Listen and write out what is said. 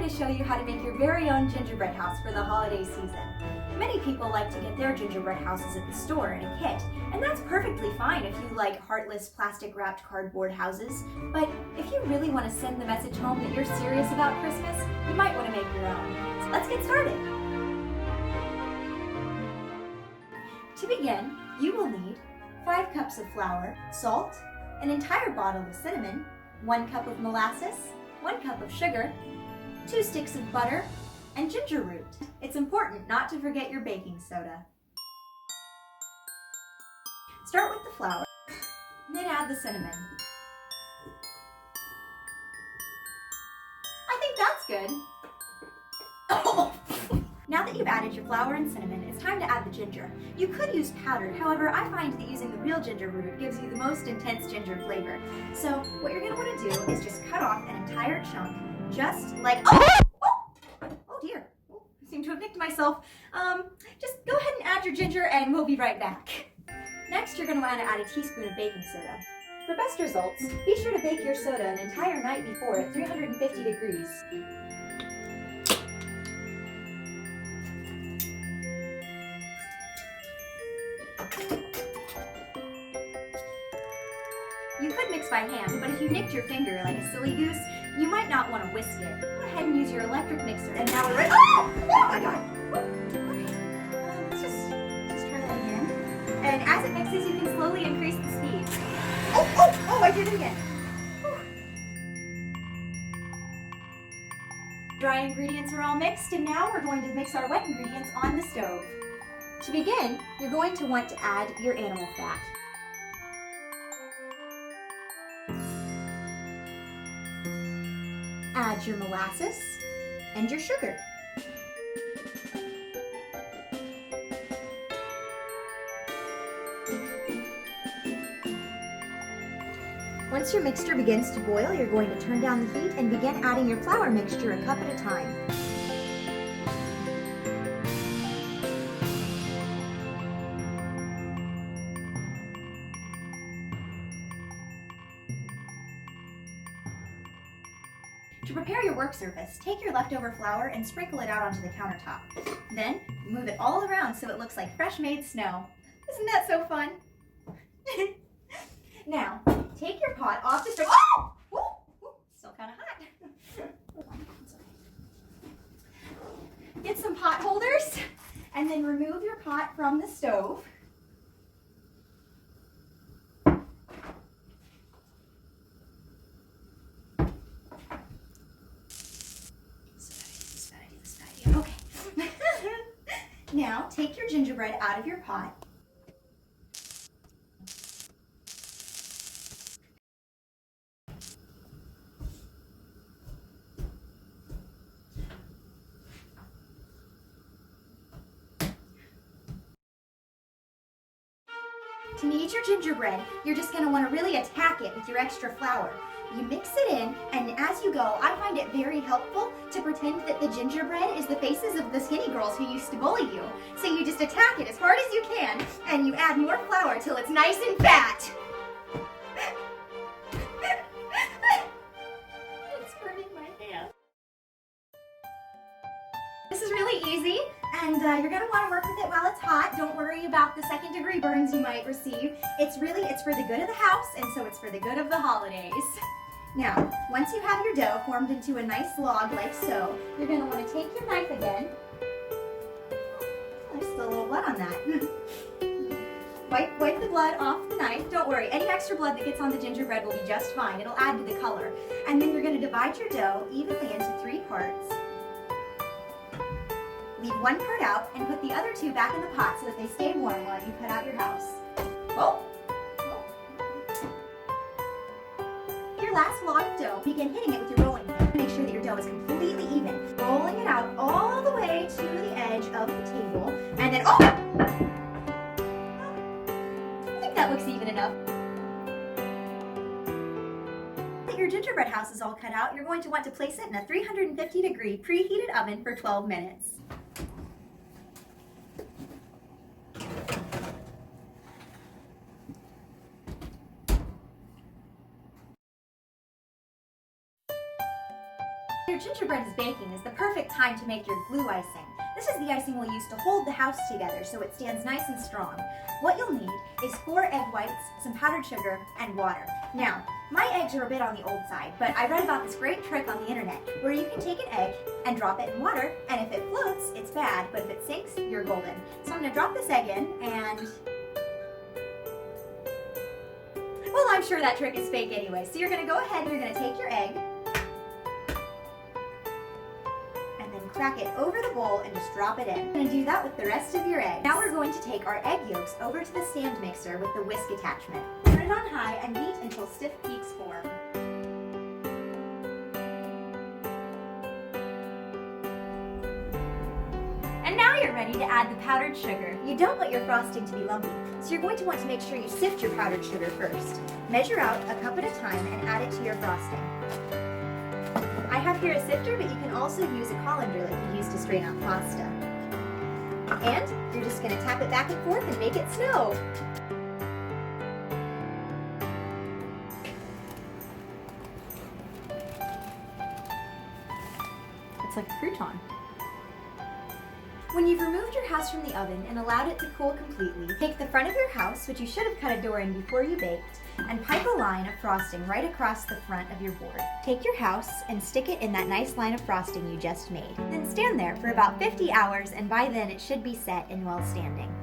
to show you how to make your very own gingerbread house for the holiday season. Many people like to get their gingerbread houses at the store in a kit, and that's perfectly fine if you like heartless plastic-wrapped cardboard houses. But if you really want to send the message home that you're serious about Christmas, you might want to make your own. So let's get started. To begin, you will need 5 cups of flour, salt, an entire bottle of cinnamon, 1 cup of molasses, 1 cup of sugar, 2 sticks of butter, and ginger root. It's important not to forget your baking soda. Start with the flour, then add the cinnamon. I think that's good. Now that you've added your flour and cinnamon, it's time to add the ginger. You could use powdered, however, I find that using the real ginger root gives you the most intense ginger flavor. So what you're going to want to do is just cut off an entire chunk, just like... Oh dear, I seem to have nicked myself. Just go ahead and add your ginger and we'll be right back. Next, you're going to want to add a teaspoon of baking soda. For best results, be sure to bake your soda an entire night before at 350 degrees. You could mix by hand, but if you nicked your finger like a silly goose, you might not want to whisk it. Go ahead and use your electric mixer. And now we're ready. Oh my god! Okay. Let's just try that again. And as it mixes, you can slowly increase the speed. Oh, I did it again. Dry ingredients are all mixed, and now we're going to mix our wet ingredients on the stove. To begin, you're going to want to add your animal fat. Add your molasses and your sugar. Once your mixture begins to boil, you're going to turn down the heat and begin adding your flour mixture a cup at a time. To prepare your work surface, take your leftover flour and sprinkle it out onto the countertop. Then, move it all around so it looks like fresh-made snow. Isn't that so fun? Now, take your pot off the stove. Oh! Ooh, still kind of hot. Get some pot holders, and then remove your pot from the stove. Okay. Now, take your gingerbread out of your pot. To knead your gingerbread, you're just going to want to really attack it with your extra flour. You mix it in, and as you go, I find it very helpful to pretend that the gingerbread is the faces of the skinny girls who used to bully you. So you just attack it as hard as you can, and you add more flour till it's nice and fat. It's burning my hand. This is really easy, and you're going to want to work with it while it's hot. Don't worry about the second-degree burns you might receive. It's for the good of the house, and so it's for the good of the holidays. Now, once you have your dough formed into a nice log like so, you're going to want to take your knife again. There's still a little blood on that. Wipe the blood off the knife. Don't worry, any extra blood that gets on the gingerbread will be just fine. It'll add to the color. And then you're going to divide your dough evenly into 3 parts. Leave 1 part out and put the other 2 back in the pot so that they stay warm while you cut out your house. Oh! Your last log of dough, begin hitting it with your rolling pin. Make sure that your dough is completely even. Rolling it out all the way to the edge of the table. And then, oh! I think that looks even enough. Now that your gingerbread house is all cut out, you're going to want to place it in a 350-degree preheated oven for 12 minutes. Your your gingerbread is baking is the perfect time to make your glue icing. This is the icing we'll use to hold the house together so it stands nice and strong. What you'll need is 4 egg whites, some powdered sugar, and water. Now, my eggs are a bit on the old side, but I read about this great trick on the internet where you can take an egg and drop it in water, and if it floats, it's bad, but if it sinks, you're golden. So I'm going to drop this egg in, and well, I'm sure that trick is fake anyway. So you're going to go ahead and you're going to take your egg and then crack it over the bowl and just drop it in. You're going to do that with the rest of your eggs. Now we're going to take our egg yolks over to the stand mixer with the whisk attachment. Turn it on high and beat until stiff peaks form. And now you're ready to add the powdered sugar. You don't want your frosting to be lumpy, so you're going to want to make sure you sift your powdered sugar first. Measure out a cup at a time and add it to your frosting. I have here a sifter, but you can also use a colander like you use to strain out pasta. And you're just going to tap it back and forth and make it snow. It's like a crouton. When you've removed your house from the oven and allowed it to cool completely, take the front of your house, which you should have cut a door in before you baked, and pipe a line of frosting right across the front of your board. Take your house and stick it in that nice line of frosting you just made. Then stand there for about 50 hours, and by then it should be set and well standing.